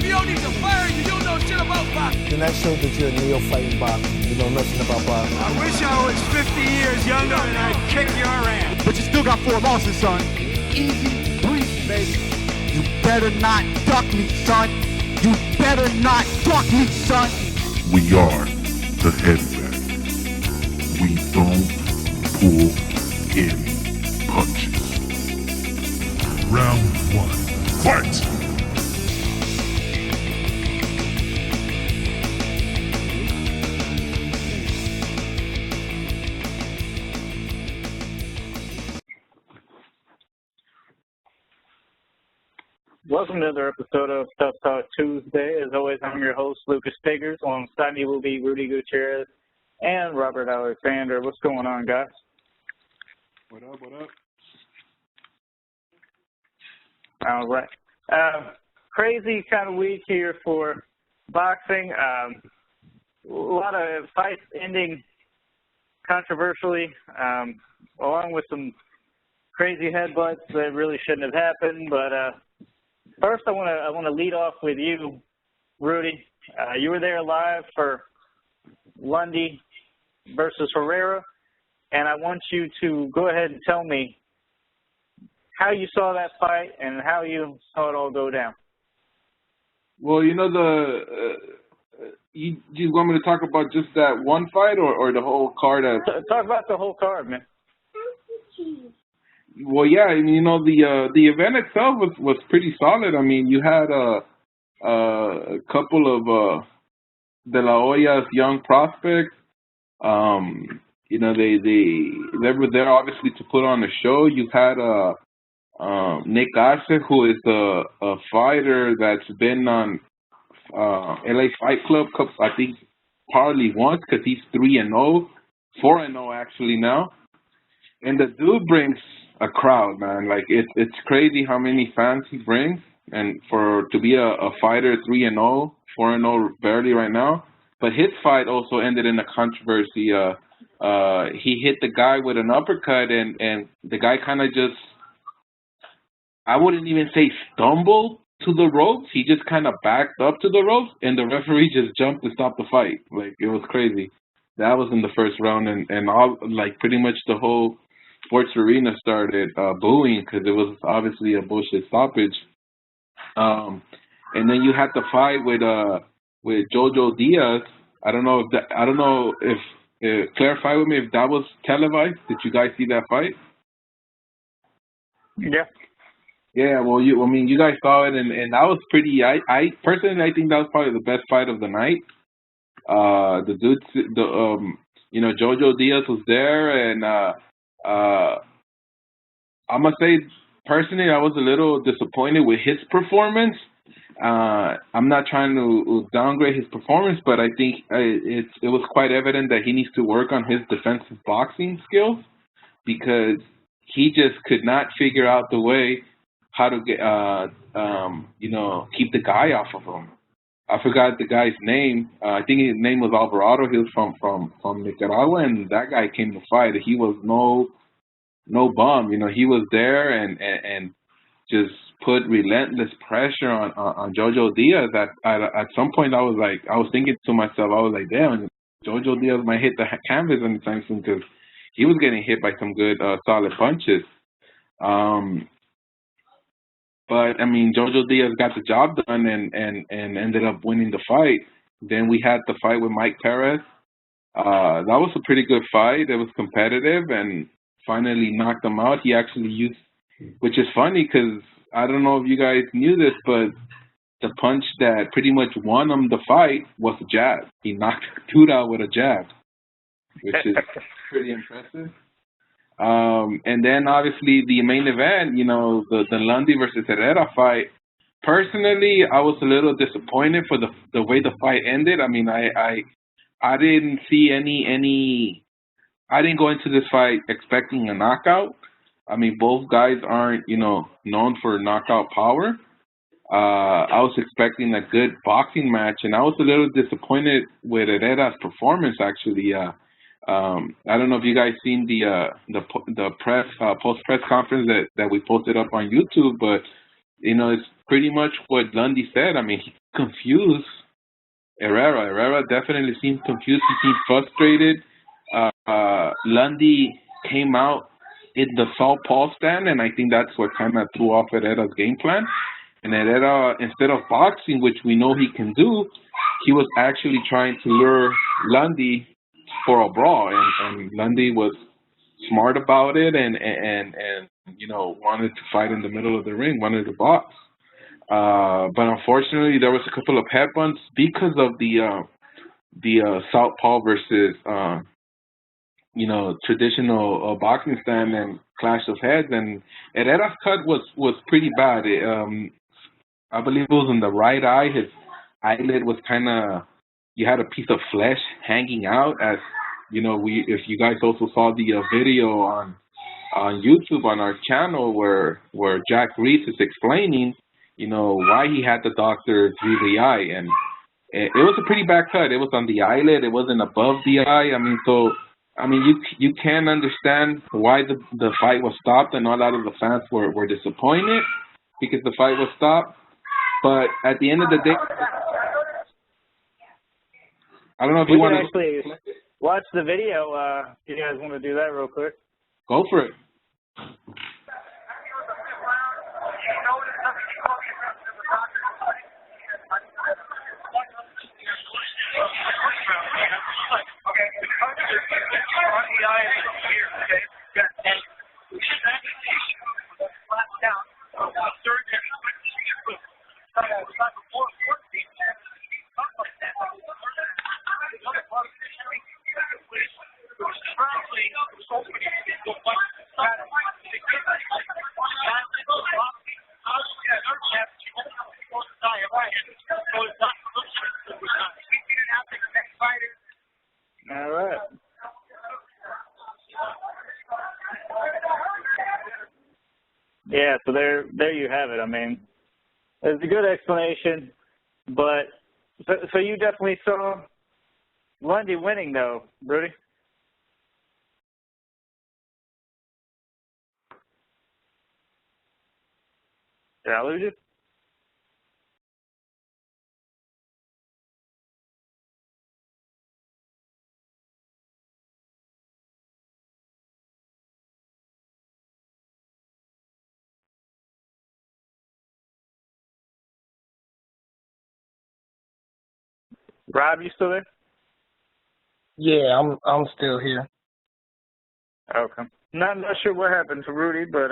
you don't need to fire, you don't know shit about boxing. Then that showed that you're a neophyte in boxing. You know nothing about boxing. I wish I was 50 years younger and I'd kick your ass. But you still got 4 losses, son. Easy breezy, baby. You better not duck me, son. You better not duck me, son. We are the heavyweight. We don't pull any punches. Round 1, fight! Welcome to another episode of Tough Talk Tuesday. As always, I'm your host, Lucas Figures. Alongside me will be Rudy Gutierrez and Robert Alexander. What's going on, guys? What up, what up? All right. Crazy kind of week here for boxing. A lot of fights ending controversially, along with some crazy headbutts that really shouldn't have happened. But first, I want to lead off with you, Rudy. You were there live for Lundy versus Herrera, and I want you to go ahead and tell me how you saw that fight and how you saw it all go down. Well, you know, you want me to talk about just that one fight or the whole card? Talk about the whole card, man. Well, yeah, I mean, you know, the event itself was pretty solid. I mean, you had a couple of De La Hoya's young prospects. You know, they were there obviously to put on a show. You had Nick Arce, who is a fighter that's been on LA Fight Club, I think, probably once, because he's 3-0, 4-0 actually now. And the dude brings a crowd, man. Like, it's crazy how many fans he brings. And to be a fighter 3-0, 4-0 barely right now. But his fight also ended in a controversy. He hit the guy with an uppercut, and the guy kind of just, I wouldn't even say stumbled to the ropes. He just kind of backed up to the ropes, and the referee just jumped to stop the fight. Like, it was crazy. That was in the first round, and all, like, pretty much the whole sports arena started booing because it was obviously a bullshit stoppage. And then you had the fight with Jojo Diaz. I don't know if clarify with me if that was televised. Did you guys see that fight? Yeah. Yeah, well, you guys saw it, and that was pretty. I personally, I think that was probably the best fight of the night. The dude, you know, Jojo Diaz was there, and I'm gonna say personally, I was a little disappointed with his performance. I'm not trying to downgrade his performance, but I think it was quite evident that he needs to work on his defensive boxing skills, because he just could not figure out the way how to get, you know, keep the guy off of him. I forgot the guy's name. I think his name was Alvarado. He was from Nicaragua, and that guy came to fight. He was no bum. You know, he was there and just put relentless pressure on Jojo Diaz. At some point, I was thinking to myself, I was like, damn, Jojo Diaz might hit the canvas anytime soon, because he was getting hit by some good solid punches. But I mean, Jojo Diaz got the job done and ended up winning the fight. Then we had the fight with Mike Perez. That was a pretty good fight. It was competitive and finally knocked him out. He actually used, which is funny because I don't know if you guys knew this, but the punch that pretty much won him the fight was a jab. He knocked dude out with a jab, which is pretty impressive. And then obviously the main event, you know, the Lundy versus Herrera fight. Personally, I was a little disappointed for the way the fight ended. I mean, I didn't see I didn't go into this fight expecting a knockout. I mean, both guys aren't, you know, known for knockout power. I was expecting a good boxing match, and I was a little disappointed with Herrera's performance, actually. I don't know if you guys seen the press post press conference that we posted up on YouTube, but you know, it's pretty much what Lundy said. I mean, he confused Herrera. Herrera definitely seemed confused. He seemed frustrated. Lundy came out in the southpaw stand, and I think that's what kind of threw off Herrera's game plan. And Herrera, instead of boxing, which we know he can do, he was actually trying to lure Lundy for a brawl, and Lundy was smart about it, and wanted to fight in the middle of the ring, wanted to box. But unfortunately, there was a couple of headbutts because of the southpaw versus traditional boxing stand and clash of heads, and Herrera's cut was pretty bad. I believe it was in the right eye. His eyelid was kind of, you had a piece of flesh hanging out, as if you guys also saw the video on YouTube on our channel where Jack Reese is explaining, why he had the doctor through the eye, and it was a pretty bad cut. It was on the eyelid. It wasn't above the eye. You can understand why the fight was stopped, and a lot of the fans were disappointed because the fight was stopped. But at the end of the day, I don't know if you want to actually watch the video. If you guys want to do that real quick, go for it. all right. Yeah, so there you have it. I mean, it's a good explanation, but so you definitely saw Lundy winning, though, Rudy? Did I lose you? Rob, you still there? Yeah, I'm still here. Okay. Not sure what happened to Rudy, but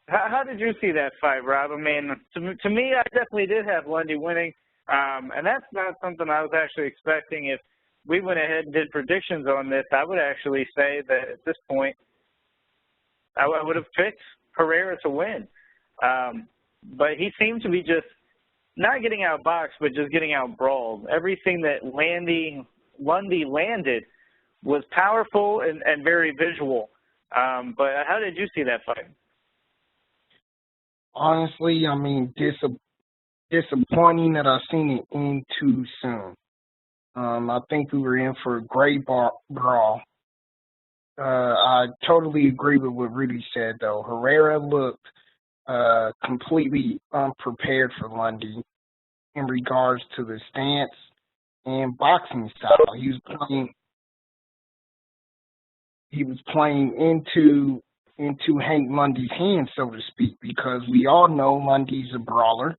how did you see that fight, Rob? I mean, to me, I definitely did have Lundy winning, and that's not something I was actually expecting. If we went ahead and did predictions on this, I would actually say that at this point, I would have picked Herrera to win. But he seemed to be just not getting outboxed, but just getting outbrawled. Everything that Lundy landed was powerful and very visual. But how did you see that fight? Honestly, I mean, disappointing that I seen it end too soon. I think we were in for a great brawl. I totally agree with what Rudy said, though. Herrera looked completely unprepared for Lundy in regards to the stance and boxing style. He was playing into Hank Lundy's hands, so to speak, because we all know Lundy's a brawler,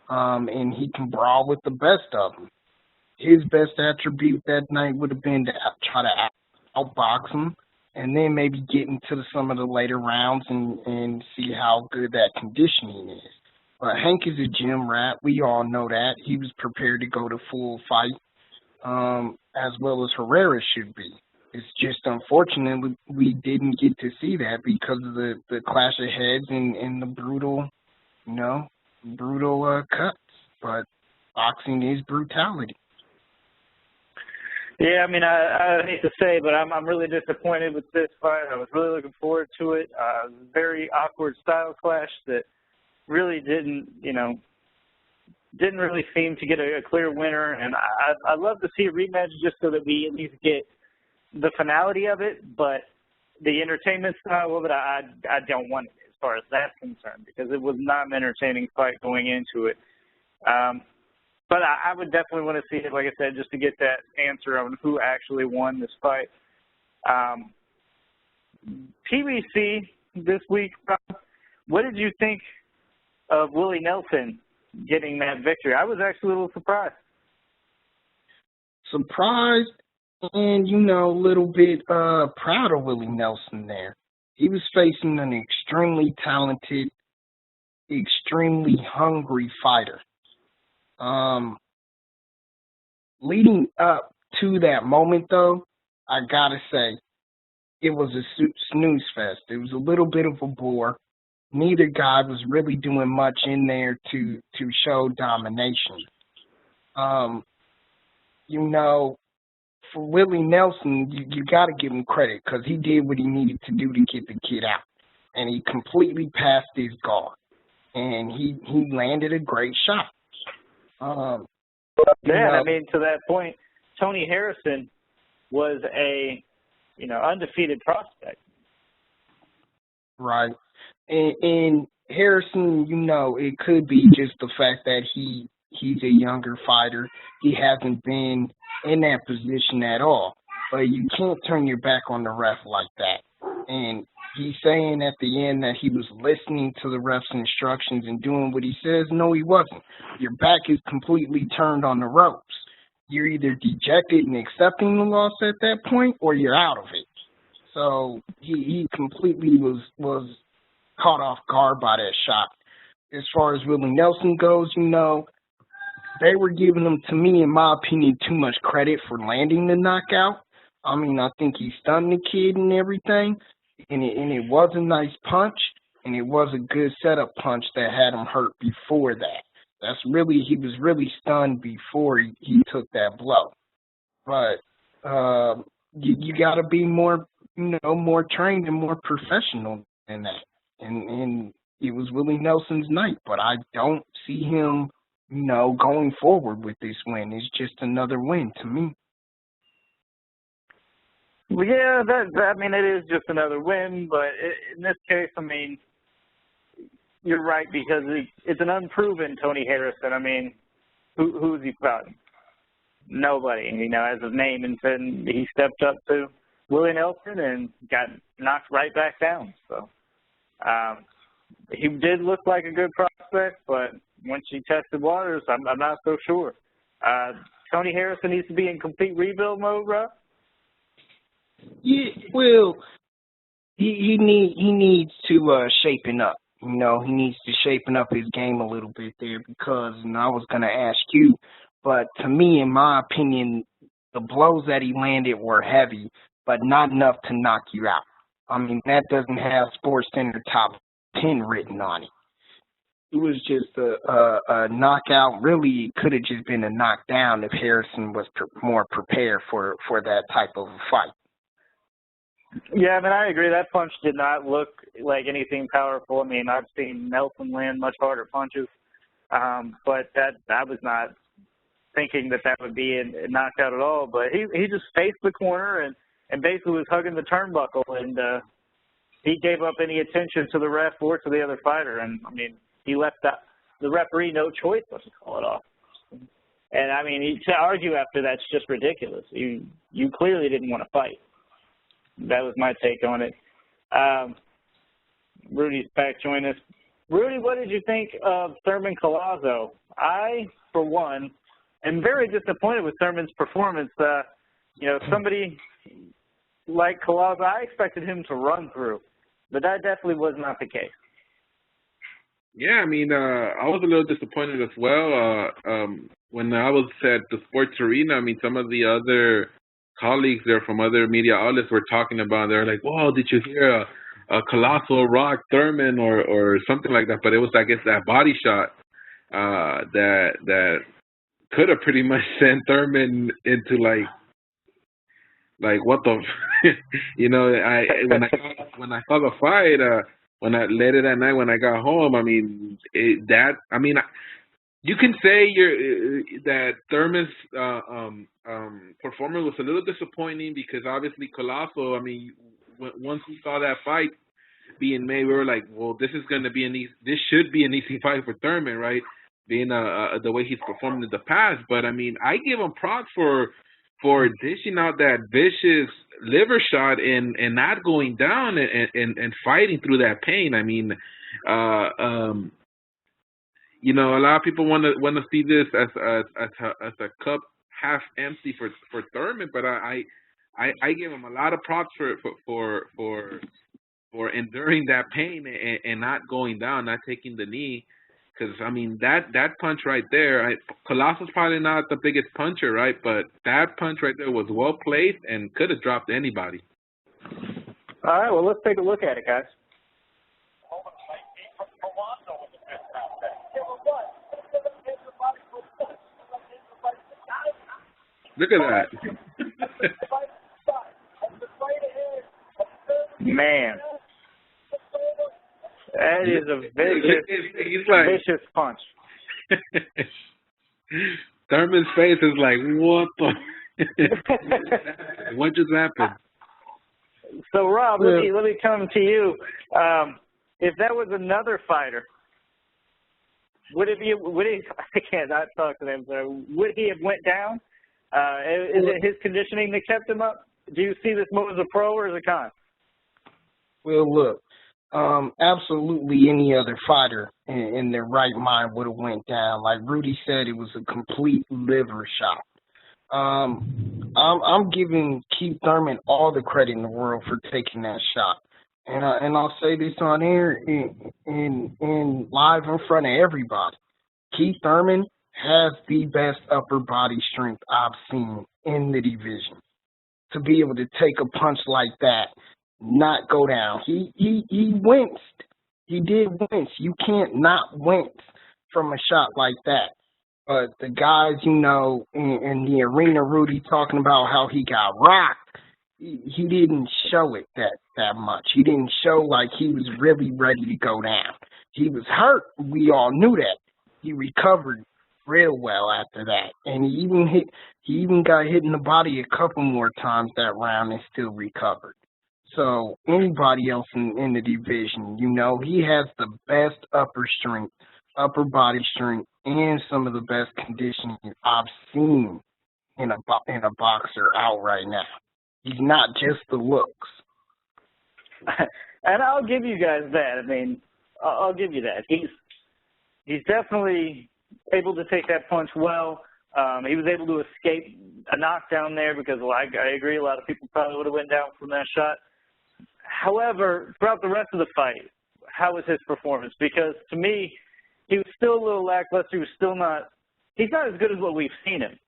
and he can brawl with the best of them. His best attribute that night would have been to try to outbox him, and then maybe get into some of the later rounds and see how good that conditioning is. But Hank is a gym rat. We all know that. He was prepared to go to full fight, as well as Herrera should be. It's just unfortunate we didn't get to see that because of the clash of heads and the brutal cuts. But boxing is brutality. Yeah, I mean, I hate to say, but I'm really disappointed with this fight. I was really looking forward to it. It was a very awkward style clash that really didn't really seem to get a clear winner. And I'd love to see a rematch just so that we at least get the finality of it. But the entertainment style of it, I don't want it. far as that's concerned, because it was not an entertaining fight going into it. But I would definitely want to see it, like I said, just to get that answer on who actually won this fight. PBC this week, what did you think of Willie Nelson getting that victory? I was actually a little surprised. Surprised and, a little bit proud of Willie Nelson there. He was facing an extremely talented, extremely hungry fighter. Leading up to that moment, though, I gotta say, it was a snooze fest. It was a little bit of a bore. Neither guy was really doing much in there to show domination. For Willie Nelson, you got to give him credit because he did what he needed to do to get the kid out. And he completely passed his guard. And he landed a great shot. I mean, to that point, Tony Harrison was a, undefeated prospect. Right. And Harrison, it could be just the fact that he's a younger fighter. He hasn't been in that position at all. But you can't turn your back on the ref like that. And he's saying at the end that he was listening to the ref's instructions and doing what he says. No, he wasn't. Your back is completely turned on the ropes. You're either dejected and accepting the loss at that point, or you're out of it. So he completely was caught off guard by that shot. As far as Willie Nelson goes, they were giving him, to me, in my opinion, too much credit for landing the knockout. I mean, I think he stunned the kid and everything, and it was a nice punch, and it was a good setup punch that had him hurt before that. He was really stunned before he took that blow. But you got to be more trained and more professional than that. And it was Willie Nelson's night, but I don't see him, going forward with this win. It's just another win to me. Well, yeah, it is just another win, but in this case, you're right, because it's an unproven Tony Harrison. I mean, who's he fighting? Nobody, as his name, and then he stepped up to Willie Nelson and got knocked right back down. So he did look like a good prospect, but once he tested waters, I'm not so sure. Tony Harrison needs to be in complete rebuild mode, Rob? Yeah, well, he needs to shapen up. He needs to shapen up his game a little bit there because, and I was going to ask you, but to me, in my opinion, the blows that he landed were heavy, but not enough to knock you out. I mean, that doesn't have SportsCenter top 10 written on it. It was just a knockout. Really, it could have just been a knockdown if Harrison was more prepared for that type of a fight. Yeah, I agree. That punch did not look like anything powerful. I've seen Nelson land much harder punches, but I was not thinking that would be a knockout at all. But he just faced the corner and basically was hugging the turnbuckle, and he gave up any attention to the ref or to the other fighter. And, he left the referee no choice but to call it off. And, to argue after that's just ridiculous. You clearly didn't want to fight. That was my take on it. Rudy's back joining us. Rudy, what did you think of Thurman-Collazo? I, for one, am very disappointed with Thurman's performance. Somebody like Collazo, I expected him to run through, but that definitely was not the case. Yeah, I was a little disappointed as well. When I was at the sports arena, some of the other colleagues there from other media outlets were talking about, they're like, whoa, did you hear a Collazo rock Thurman or something like that? But it was, I guess, that body shot that could have pretty much sent Thurman into like what the when I saw the fight, when I later that night when I got home, you can say that Thurman's performance was a little disappointing because obviously Collazo, once we saw that fight, being made. We were like, well, this should be an easy fight for Thurman, right? Being the way he's performed in the past. But I mean, I give him props for dishing out that vicious liver shot and not going down and fighting through that pain. I mean, you know, a lot of people want to see this as a cup half empty for Thurman, but I give him a lot of props for enduring that pain and not going down, not taking the knee. Because, I mean, that punch right there, Collazo's probably not the biggest puncher, right? But that punch right there was well placed and could have dropped anybody. All right, well, let's take a look at it, guys. Look at that. Man. That is a vicious punch. Thurman's face is like, what the? What just happened? So, Rob, let me come to you. If that was another fighter, would he? I cannot talk to them. So would he have went down? Is it his conditioning that kept him up? Do you see this more as a pro or as a con? Well, look. Absolutely any other fighter in their right mind would have went down. Like Rudy said, it was a complete liver shot. I'm giving Keith Thurman all the credit in the world for taking that shot. And I'll say this on air in live in front of everybody. Keith Thurman has the best upper body strength I've seen in the division. To be able to take a punch like that, not go down. He winced. He did wince. You can't not wince from a shot like that. But the guys, you know, in the arena, Rudy talking about how he got rocked, he didn't show it that much. He didn't show like he was really ready to go down. He was hurt. We all knew that. He recovered real well after that. And he even got hit in the body a couple more times that round and still recovered. So anybody else in the division, you know, he has the best upper body strength, and some of the best conditioning I've seen in a boxer out right now. He's not just the looks. And I'll give you guys that. I mean, I'll give you that. He's definitely able to take that punch well. He was able to escape a knockdown there because, well, I agree, a lot of people probably would have went down from that shot. However, throughout the rest of the fight, how was his performance? Because to me, he was still a little lackluster. He's not as good as what we've seen him.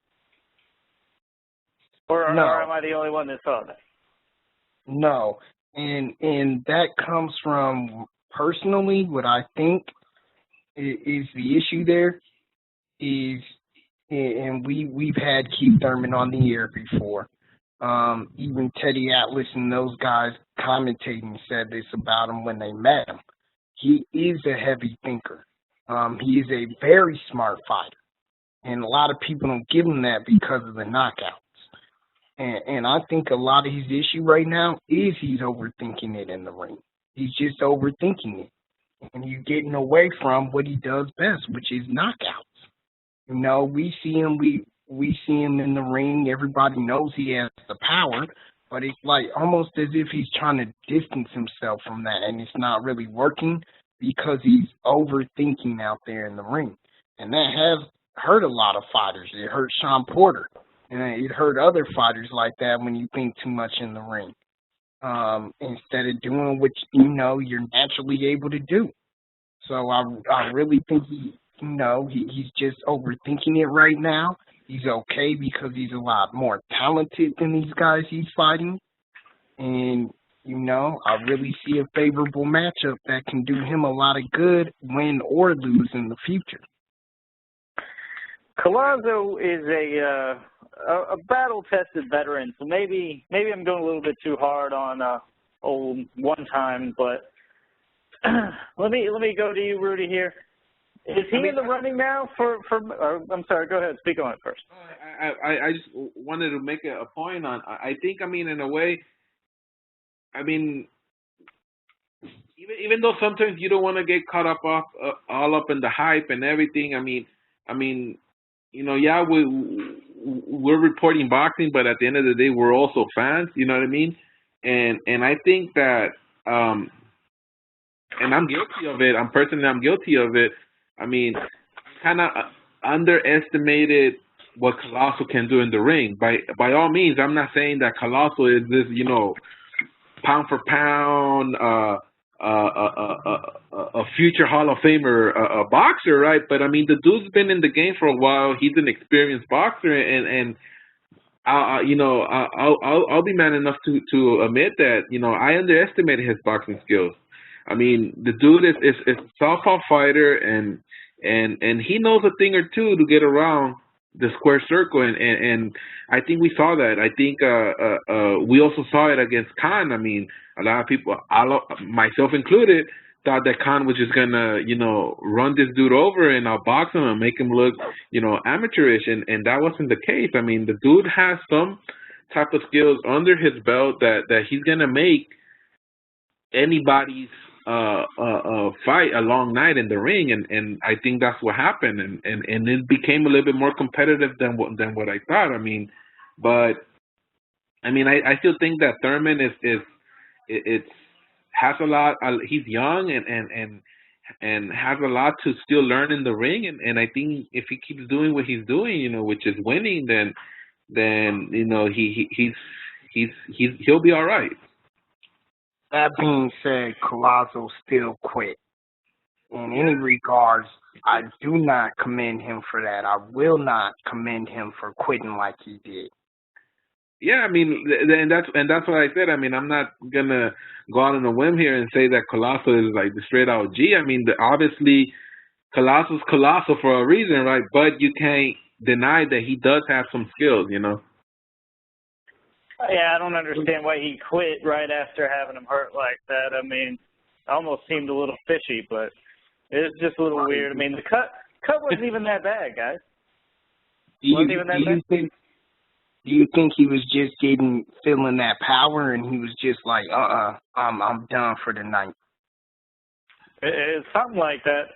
Or am I the only one that saw that? No. And that comes from, personally, what I think is the issue there is, and we've had Keith Thurman on the air before. Even Teddy Atlas and those guys commentating said this about him when they met him. He is a heavy thinker. He is a very smart fighter. And a lot of people don't give him that because of the knockouts. And I think a lot of his issue right now is he's overthinking it in the ring. He's just overthinking it. And he's getting away from what he does best, which is knockouts. You know, we see him in the ring. Everybody knows he has the power, but it's like almost as if he's trying to distance himself from that, and it's not really working because he's overthinking out there in the ring. And that has hurt a lot of fighters. It hurt Sean Porter, and it hurt other fighters like that when you think too much in the ring. Instead of doing what you know you're naturally able to do. So I really think he's just overthinking it right now. He's okay because he's a lot more talented than these guys he's fighting. And, you know, I really see a favorable matchup that can do him a lot of good, win or lose in the future. Collazo is a battle-tested veteran, so maybe I'm going a little bit too hard on old one time, but let me go to you, Rudy, here. Is he in the running now for I'm sorry, go ahead, speak on it first. I just wanted to make a point on, I think, I mean, in a way, I mean, even though sometimes you don't want to get caught up all up in the hype and everything. I mean, yeah, we're reporting boxing, but at the end of the day, we're also fans. You know what I mean? And I think that, and I'm guilty of it. I'm guilty of it. I mean, kind of underestimated what Collazo can do in the ring. By all means, I'm not saying that Collazo is this, pound for pound, a future Hall of Famer, a boxer, right? But I mean, the dude's been in the game for a while. He's an experienced boxer, and I'll be man enough to admit that I underestimated his boxing skills. I mean, the dude is a southpaw fighter, and he knows a thing or two to get around the square circle, and I think we saw that. I think we also saw it against Khan. I mean, a lot of people, myself included, thought that Khan was just gonna, run this dude over and outbox him and make him look, amateurish, and that wasn't the case. I mean, the dude has some type of skills under his belt that he's gonna make anybody's fight a long night in the ring, and I think that's what happened, and it became a little bit more competitive than what I thought. I mean, but I mean, I still think that Thurman has a lot. He's young and has a lot to still learn in the ring, and I think if he keeps doing what he's doing, which is winning, then he'll be all right. That being said, Collazo still quit. In any regards, I do not commend him for that. I will not commend him for quitting like he did. Yeah, I mean, and that's what I said. I mean, I'm not gonna go out on a whim here and say that Collazo is like the straight out G. I mean, obviously, Collazo's Collazo for a reason, right? But you can't deny that he does have some skills, Yeah, I don't understand why he quit right after having him hurt like that. I mean, it almost seemed a little fishy, but it's just a little weird. I mean, the cut wasn't even that bad, guys. Do you think he was just feeling that power, and he was just like, I'm done for the night? It's something like that.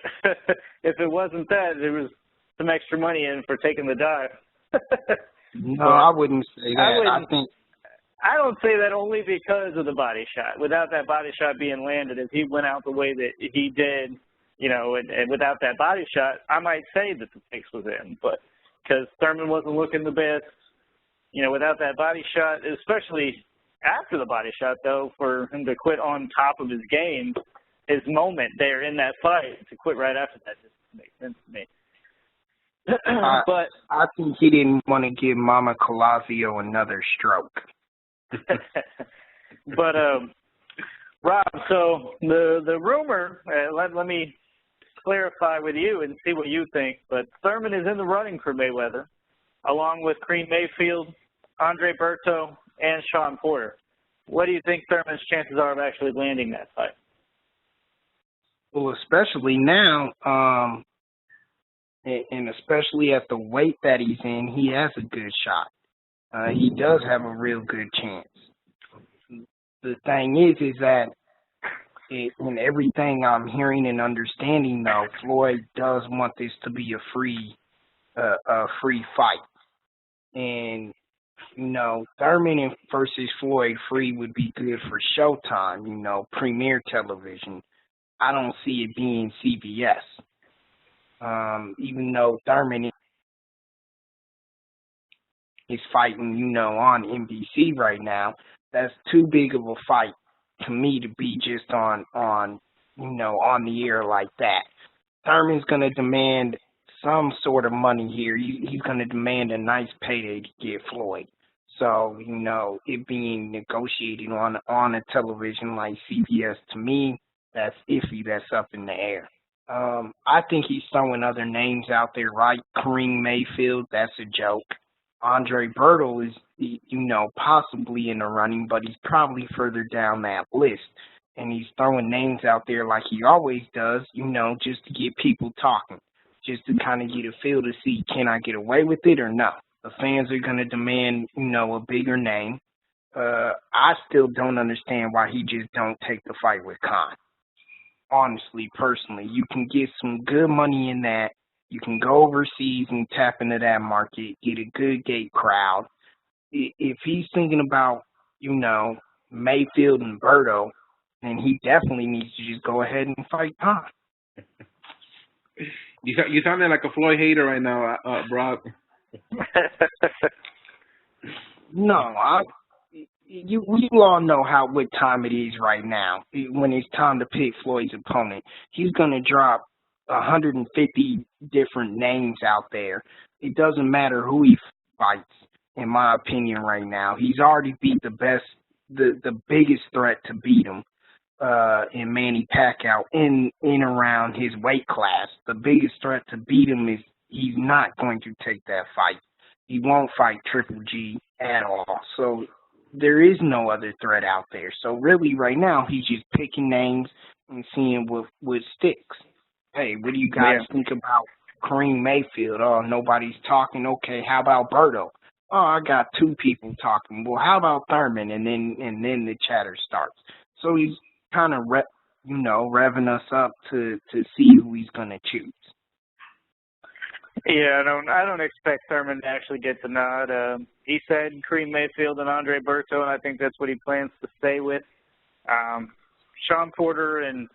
If it wasn't that, there was some extra money in for taking the dive. No, I wouldn't say that. I don't say that only because of the body shot. Without that body shot being landed, if he went out the way that he did, and without that body shot, I might say that the fix was in. But because Thurman wasn't looking the best, without that body shot, especially after the body shot, though, for him to quit on top of his game, his moment there in that fight, to quit right after that just makes sense to me. But I think he didn't want to give Mama Collazo another stroke. But Rob, so the rumor, let me clarify with you and see what you think, but Thurman is in the running for Mayweather, along with Cream Mayfield, Andre Berto, and Sean Porter. What do you think Thurman's chances are of actually landing that fight? Well, especially now, and especially at the weight that he's in, he has a good shot. He does have a real good chance. The thing is that in everything I'm hearing and understanding, though, Floyd does want this to be a free fight. And, Thurman versus Floyd free would be good for Showtime, premier television. I don't see it being CBS. Even though Thurman is fighting, on NBC right now, that's too big of a fight to me to be just on the air like that. Thurman's going to demand some sort of money here. He's going to demand a nice payday to get Floyd. So, it being negotiated on a television like CBS, to me, that's iffy. That's up in the air. I think he's throwing other names out there, right? Kareem Mayfield, that's a joke. Andre Berto is, possibly in the running, but he's probably further down that list. And he's throwing names out there like he always does, just to get people talking, just to kind of get a feel to see, can I get away with it or no? The fans are going to demand, a bigger name. I still don't understand why he just don't take the fight with Khan. honestly, personally. You can get some good money in that. You can go overseas and tap into that market, get a good gate crowd. If he's thinking about, Mayfield and Berto, then he definitely needs to just go ahead and fight Tom. You sounding like a Floyd hater right now, Brock. No, we all know what time it is right now. When it's time to pick Floyd's opponent, he's gonna drop 150 different names out there. It doesn't matter who he fights. In my opinion, right now, he's already beat the biggest threat to beat him in Manny Pacquiao in around his weight class. The biggest threat to beat him is he's not going to take that fight. He won't fight Triple G at all. So there is no other threat out there. So really, right now, he's just picking names and seeing what sticks. Hey, what do you guys think about Kareem Mayfield? Oh, nobody's talking. Okay, how about Berto? Oh, I got two people talking. Well, how about Thurman? And then the chatter starts. So he's kind of revving us up to see who he's gonna choose. Yeah, I don't expect Thurman to actually get the nod. He said Kareem Mayfield and Andre Berto, and I think that's what he plans to stay with. Sean Porter and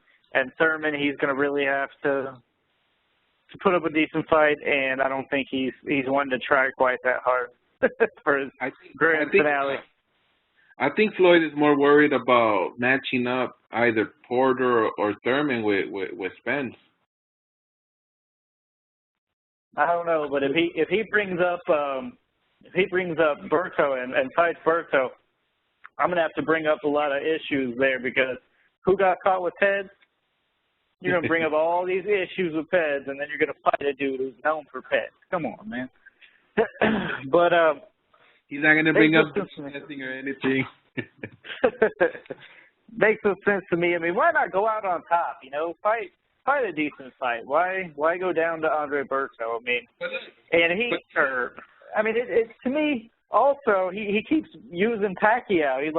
Thurman, he's going to really have to put up a decent fight, and I don't think he's wanting to try quite that hard for his grand finale. I think Floyd is more worried about matching up either Porter or Thurman with Spence. I don't know, but if he brings up Berto and fights Berto, I'm gonna have to bring up a lot of issues there, because who got caught with Peds? You're gonna bring up all these issues with Peds, and then you're gonna fight a dude who's known for Peds. Come on, man. But he's not gonna bring up testing or anything. Makes no sense to me. I mean, why not go out on top? Fight a decent fight. Why go down to Andre Berto? I mean, to me also he keeps using Pacquiao. He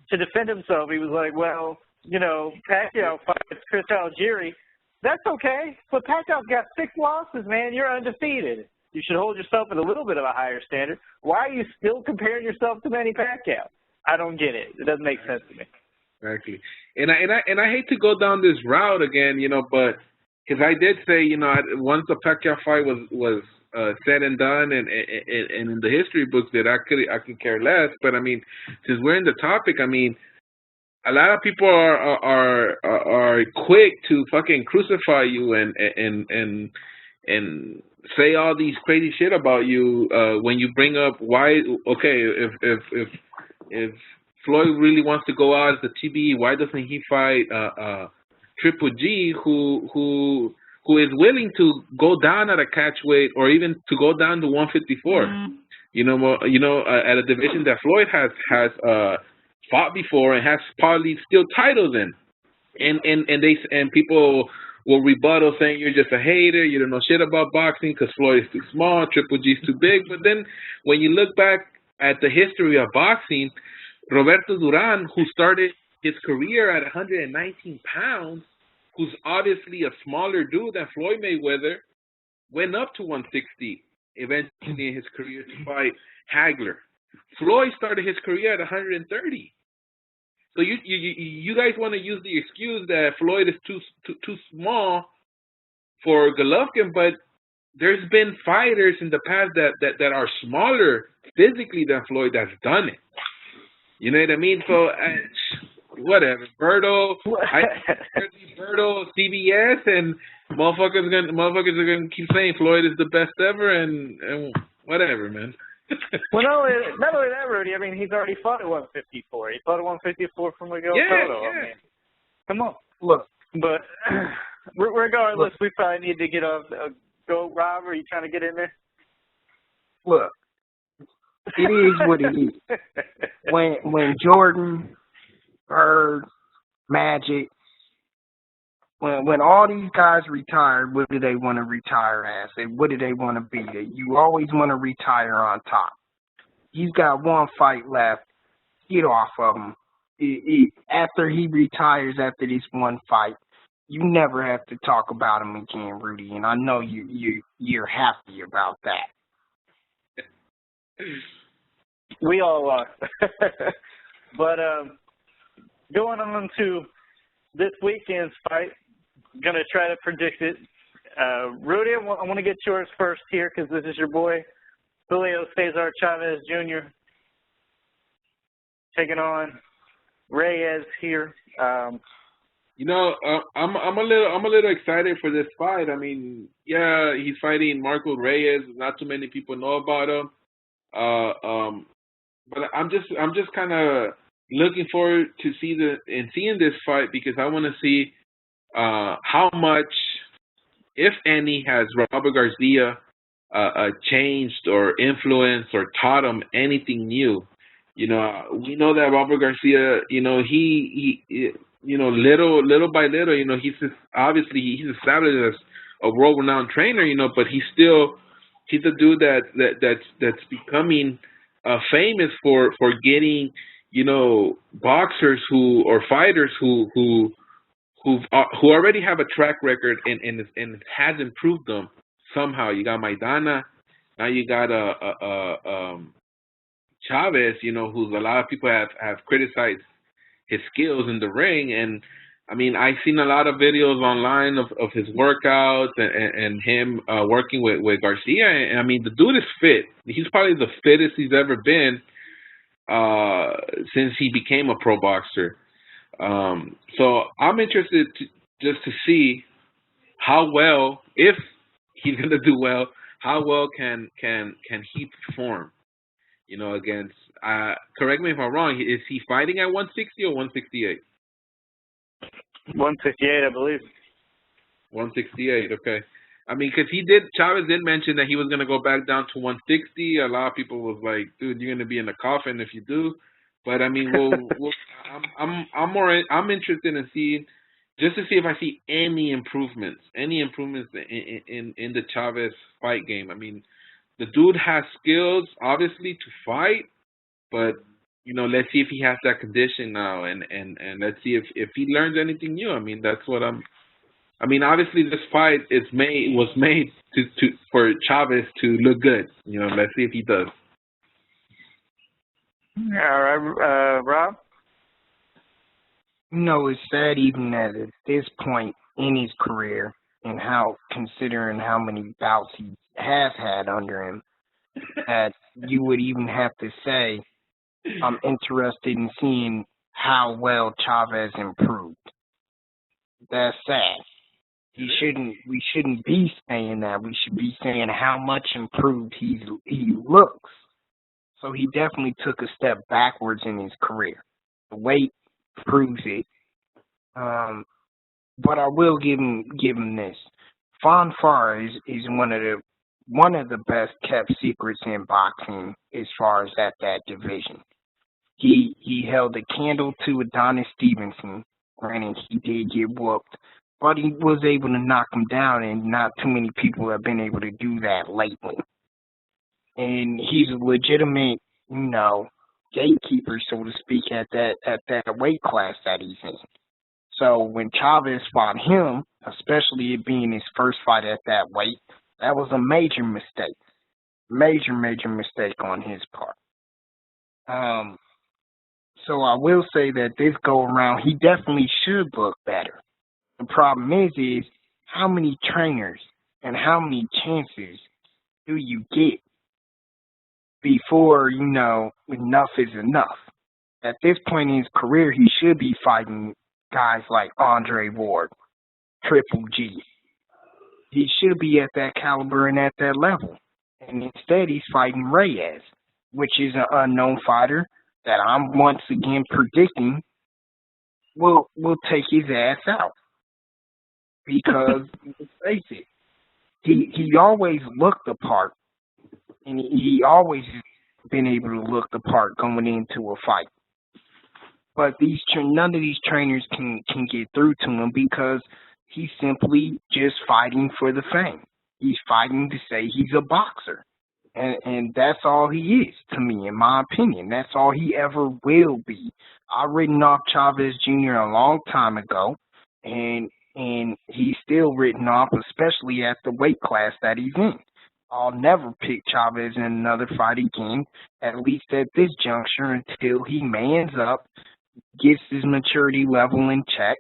to defend himself. He was like, well, Pacquiao fights Chris Algieri. That's okay, but Pacquiao's got 6 losses, man. You're undefeated. You should hold yourself at a little bit of a higher standard. Why are you still comparing yourself to Manny Pacquiao? I don't get it. It doesn't make sense to me. Exactly, and I hate to go down this route again, but because I did say, once the Pacquiao fight was said and done, and in the history books, that I could care less. But I mean, since we're in the topic, I mean, a lot of people are quick to fucking crucify you and say all these crazy shit about you when you bring up why. Okay, if Floyd really wants to go out as the TBE, why doesn't he fight Triple G, who is willing to go down at a catch weight, or even to go down to 154? At a division that Floyd has fought before and has probably still titles in, and people will rebuttal saying you're just a hater, you don't know shit about boxing because Floyd is too small, Triple G is too big. But then when you look back at the history of boxing, Roberto Duran, who started his career at 119 pounds, who's obviously a smaller dude than Floyd Mayweather, went up to 160 eventually in his career to fight Hagler. Floyd started his career at 130. So you guys want to use the excuse that Floyd is too small for Golovkin, but there's been fighters in the past that are smaller physically than Floyd that's done it. You know what I mean? So whatever, Berto, CBS, and motherfuckers are gonna keep saying Floyd is the best ever, and whatever, man. Well, not only that, Rudy. I mean, he's already fought at 154. He fought at 154 from Miguel Cotto. I mean, come on, look. But regardless, we probably need to get go. Rob, are you trying to get in there? Look, it is what it is. When Jordan, Bird, Magic, when all these guys retired, what do they want to retire as? What do they want to be? You always want to retire on top. He's got one fight left. Get off of him. After he retires after this one fight, you never have to talk about him again, Rudy, and I know you're happy about that. We all are. But going on to this weekend's fight, I'm going to try to predict it. Rudy, I want to get yours first here because this is your boy, Julio Cesar Chavez Jr. taking on Reyes here. You know, I'm a little excited for this fight. I mean, yeah, he's fighting Marcos Reyes. Not too many people know about him. But I'm just kind of looking forward to seeing this fight because I want to see how much, if any, has Robert Garcia changed or influenced or taught him anything new. You know, we know that Robert Garcia, you know, he you know, little by little, you know, he's established as a world-renowned trainer, you know, but he's a dude that's becoming famous for getting, you know, boxers or fighters who already have a track record and has improved them somehow. You got Maidana, now you got Chavez, you know, who a lot of people have criticized his skills in the ring. And I mean, I've seen a lot of videos online of his workouts and him working with Garcia. And I mean, the dude is fit. He's probably the fittest he's ever been since he became a pro boxer. So I'm interested just to see how well, if he's going to do well, how well can he perform, you know, against, correct me if I'm wrong, is he fighting at 160 or 168? 168, I believe. 168, okay. I mean, because Chavez did mention that he was going to go back down to 160. A lot of people was like, dude, you're going to be in the coffin if you do. But, I mean, I'm interested in seeing, just to see if I see any improvements in the Chavez fight game. I mean, the dude has skills, obviously, to fight, but, you know, let's see if he has that condition now, and let's see if he learns anything new. I mean, that's what I mean, obviously, this fight was made for Chavez to look good. You know, let's see if he does. All right, Rob? You know, it's sad even at this point in his career and considering how many bouts he has had under him, that you would even have to say, I'm interested in seeing how well Chavez improved. That's sad. We shouldn't be saying that. We should be saying how much improved he looks. So he definitely took a step backwards in his career. The weight proves it. But I will give him this. Fanfare is one of the best kept secrets in boxing as far as at that division. He held a candle to Adonis Stevenson. Granted, he did get whooped, but he was able to knock him down, and not too many people have been able to do that lately. And he's a legitimate, you know, gatekeeper, so to speak, at that weight class that he's in. So when Chavez fought him, especially it being his first fight at that weight, that was a major mistake. Major mistake on his part. So I will say that this go around, he definitely should look better. The problem is how many trainers and how many chances do you get before, you know, enough is enough? At this point in his career, he should be fighting guys like Andre Ward, Triple G. He should be at that caliber and at that level. And instead, he's fighting Reyes, which is an unknown fighter that I'm once again predicting will take his ass out. Because, let's face it, he always looked the part, and he always been able to look the part going into a fight. But none of these trainers can get through to him because he's simply just fighting for the fame. He's fighting to say he's a boxer. And that's all he is to me, in my opinion. That's all he ever will be. I've written off Chavez Jr. a long time ago, and and he's still written off, especially at the weight class that he's in. I'll never pick Chavez in another fight again, at least at this juncture, until he mans up, gets his maturity level in check,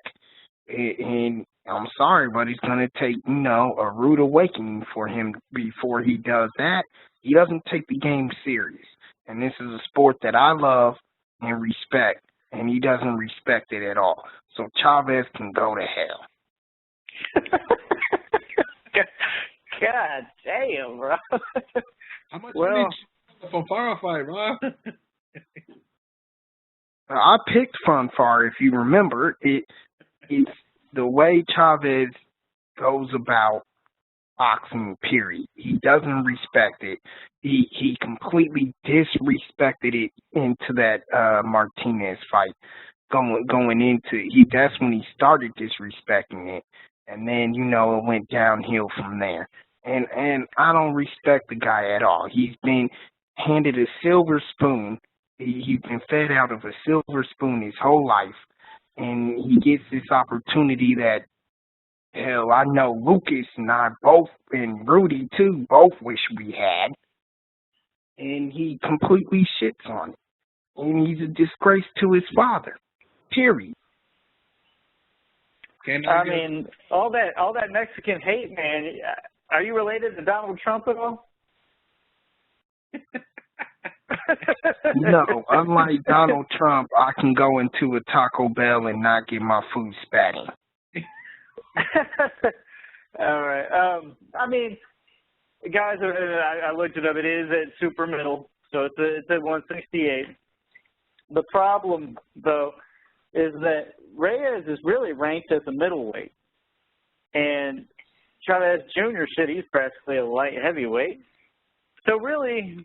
and I'm sorry, but it's going to take, a rude awakening for him before he does that. He doesn't take the game serious, and this is a sport that I love and respect, and he doesn't respect it at all. So Chavez can go to hell. God damn, bro. How much from Far fight, bro? I picked Funfar, if you remember. It's the way Chavez goes about boxing, period. He doesn't respect it. He completely disrespected it into that Martinez fight. Going into that's when he started disrespecting it, and then it went downhill from there. And I don't respect the guy at all. He's been handed a silver spoon. He's been fed out of a silver spoon his whole life, and he gets this opportunity that, hell, I know Lucas and I both, and Rudy too, both wish we had, and he completely shits on it. And he's a disgrace to his father, period. I mean, all that Mexican hate, man. Are you related to Donald Trump at all? No, unlike Donald Trump, I can go into a Taco Bell and not get my food spat in. All right. I mean, guys, I looked it up. It is at super middle, so it's at 168. The problem, though, is that Reyes is really ranked as a middleweight, and Chavez Jr. said he's practically a light heavyweight. So really,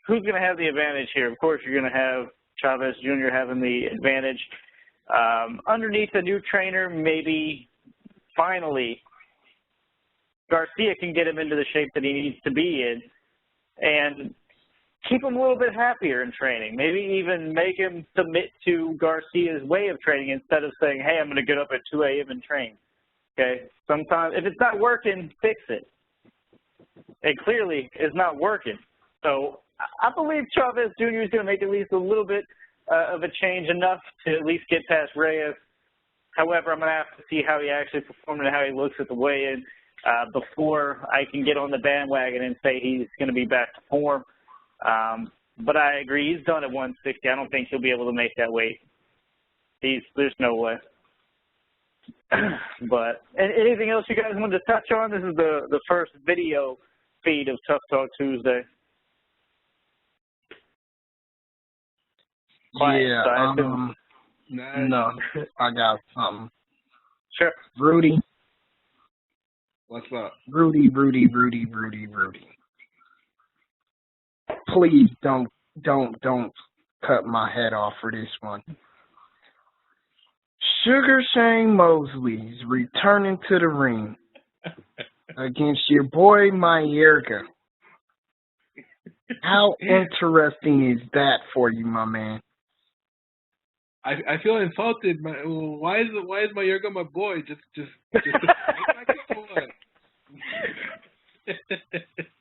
who's going to have the advantage here? Of course, you're going to have Chavez Jr. having the advantage. Underneath a new trainer, maybe finally Garcia can get him into the shape that he needs to be in and keep him a little bit happier in training. Maybe even make him submit to Garcia's way of training instead of saying, hey, I'm going to get up at 2 a.m. and train. Okay? Sometimes, if it's not working, fix it. It clearly is not working. So I believe Chavez Jr. is going to make at least a little bit of a change, enough to at least get past Reyes. However, I'm going to have to see how he actually performed and how he looks at the weigh-in before I can get on the bandwagon and say he's going to be back to form. But I agree, he's done at 160. I don't think he'll be able to make that weight. There's no way. But anything else you guys wanted to touch on? This is the first video feed of Tough Talk Tuesday. Yeah, no, I got something. Sure. Rudy. What's up? Rudy. Please don't cut my head off for this one. Sugar Shane Mosley's returning to the ring against your boy Mayorga. How interesting is that for you, my man? I feel insulted. Why is Mayorga my boy? Just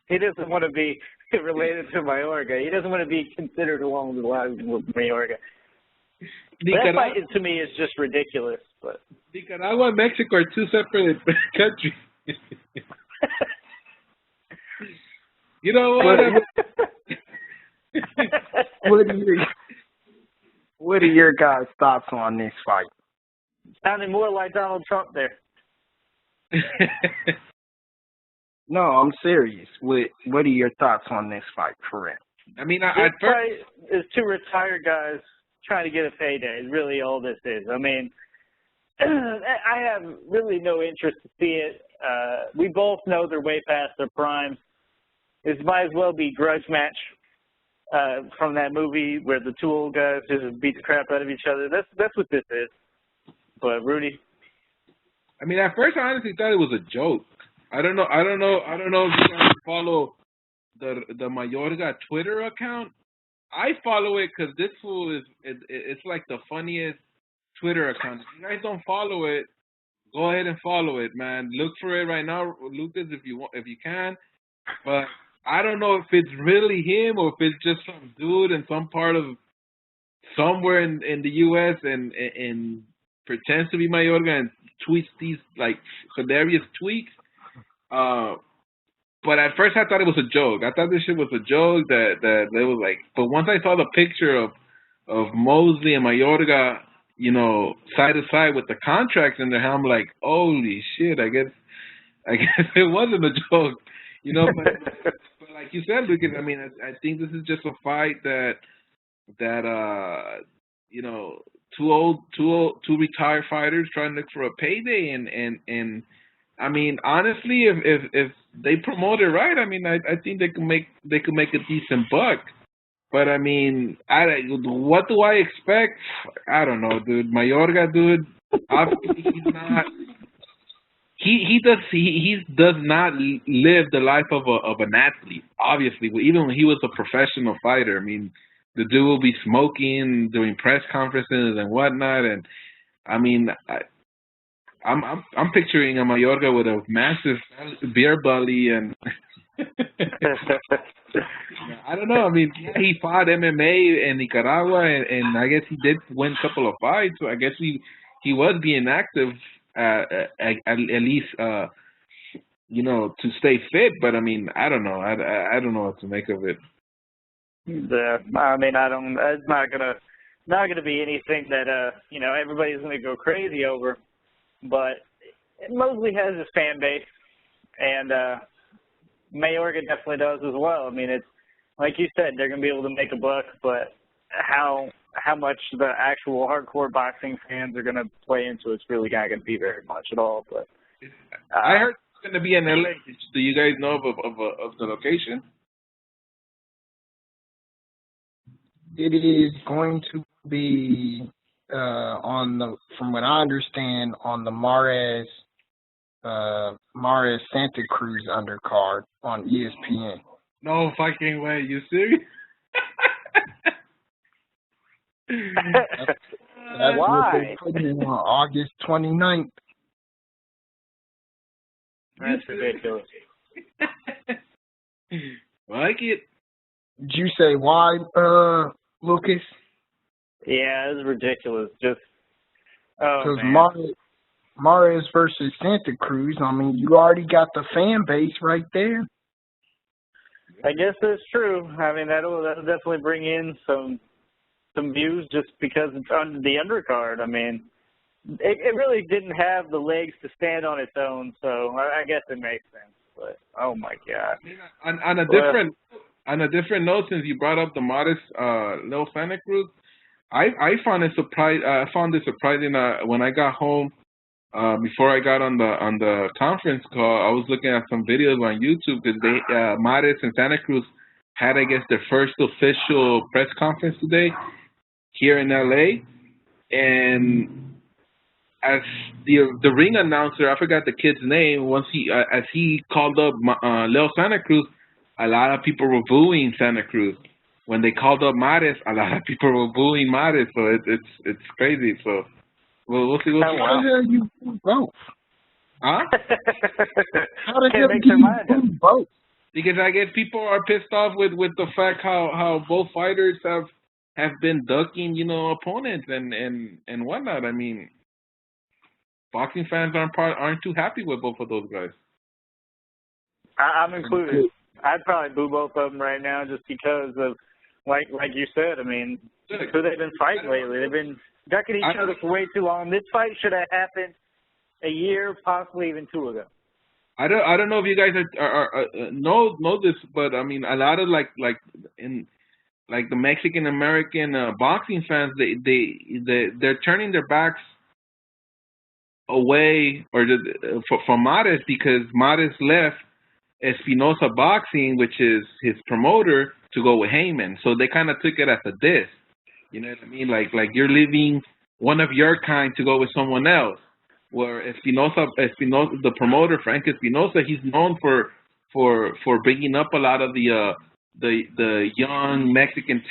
He doesn't want to be related to Mayorga. He doesn't want to be considered along the lines with Mayorga. That fight, to me, is just ridiculous. But Nicaragua and Mexico are two separate countries. You know what? What are your guys' thoughts on this fight? Sounding more like Donald Trump there. No, I'm serious. What are your thoughts on this fight, for real? I mean, this fight is two retired guys trying to get a payday. Is really all this is. I mean, I have really no interest to see it. We both know they're way past their primes. This might as well be grudge match from that movie where the two old guys just beat the crap out of each other. That's what this is. But Rudy, I mean, at first I honestly thought it was a joke. I don't know if you guys follow the Mayorga Twitter account. I follow it because this fool it's like the funniest Twitter account. If you guys don't follow it, go ahead and follow it, man. Look for it right now, Lucas, if you can. But I don't know if it's really him or if it's just some dude in some part of somewhere in the U.S. and pretends to be Mayorga and tweets these like hilarious tweets. But at first I thought it was a joke. I thought this shit was a joke that they was like. But once I saw the picture of Mosley and Mayorga, you know, side to side with the contracts in their hand, I'm like, holy shit! I guess it wasn't a joke, you know. But like you said, Lucas, I mean, I think this is just a fight that you know, two retired fighters trying to look for a payday, and I mean, honestly, if they promote it right, I mean, I think they could make a decent buck. But I mean, what do I expect? I don't know, dude. Mayorga, dude, obviously he's not. He does not live the life of an athlete. Obviously, even when he was a professional fighter, I mean, the dude will be smoking, doing press conferences and whatnot, and I mean, I'm picturing a Mayorga with a massive beer belly and. I don't know. I mean, he fought MMA in Nicaragua, and I guess he did win a couple of fights. So I guess he was being active at least, you know, to stay fit. But I mean, I don't know. I don't know what to make of it. Yeah, I mean, it's not gonna be anything that you know, everybody's gonna go crazy over. But Mosley has his fan base, and Mayorga definitely does as well. I mean, it's like you said, they're going to be able to make a buck, but how much the actual hardcore boxing fans are going to play into it's really not going to be very much at all. But I heard it's going to be in LA. Do you guys know of the location? It is going to be from what I understand, on the Mares Santa Cruz undercard on ESPN. No fucking way. You serious? That's why? What they put in on August 29th. That's ridiculous. Like it. Did you say why, Lucas? Yeah, it's ridiculous. Just because Mares versus Santa Cruz, I mean, you already got the fan base right there. I guess that's true. I mean, that'll definitely bring in some views just because it's on the undercard. I mean, it really didn't have the legs to stand on its own, so I guess it makes sense. But oh my God! On a different note, since you brought up the modest Little Santa Cruz, I found it surprising when I got home. Before I got on the conference call, I was looking at some videos on YouTube because Mares and Santa Cruz had, I guess, their first official press conference today here in LA, and as the ring announcer, I forgot the kid's name. Once as he called up Leo Santa Cruz, a lot of people were booing Santa Cruz. When they called up Mares, a lot of people were booing Mares. So it's crazy. So. Well, we'll see. How the hell you do both? Huh? How the hell do you do both? Because I guess people are pissed off with the fact how both fighters have been ducking, you know, opponents and whatnot. I mean, boxing fans aren't too happy with both of those guys. I'm included. I'd probably boo both of them right now just because of, like you said, I mean, who they've been fighting lately. They've been ducking each other for way too long. This fight should have happened a year, possibly even two ago. I don't know if you guys know this, but I mean, a lot of like the Mexican American boxing fans, they're turning their backs away from Mares because Mares left Espinosa Boxing, which is his promoter, to go with Heyman. So they kind of took it as a diss. You know what I mean? Like you're leaving one of your kind to go with someone else. Where Espinosa, the promoter, Frank Espinosa, he's known for bringing up a lot of the young Mexican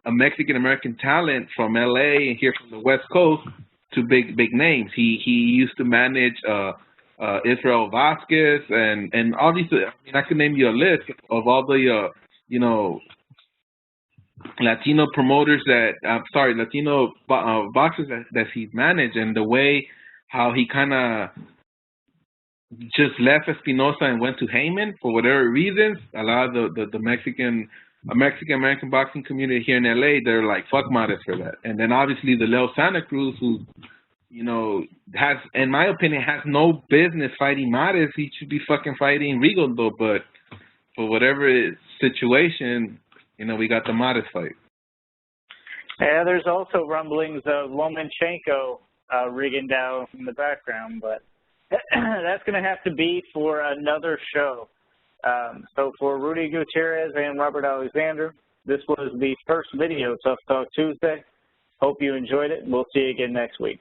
American talent from LA and here from the West Coast big names. He used to manage Israel Vasquez and all these. I mean, I could name you a list of all the Latino promoters Latino boxers that he's managed, and the way how he kind of just left Espinosa and went to Heyman for whatever reasons. A lot of the Mexican-American boxing community here in LA, they're like, fuck Mares for that. And then obviously the Leo Santa Cruz, who, has, in my opinion, has no business fighting Mares. He should be fucking fighting Rigondeaux, but for whatever situation, we got the Mares fight. Yeah, there's also rumblings of Lomachenko Rigondeaux in the background, but that's going to have to be for another show. So for Rudy Gutierrez and Robert Alexander, this was the first video of Tough Talk Tuesday. Hope you enjoyed it, and we'll see you again next week.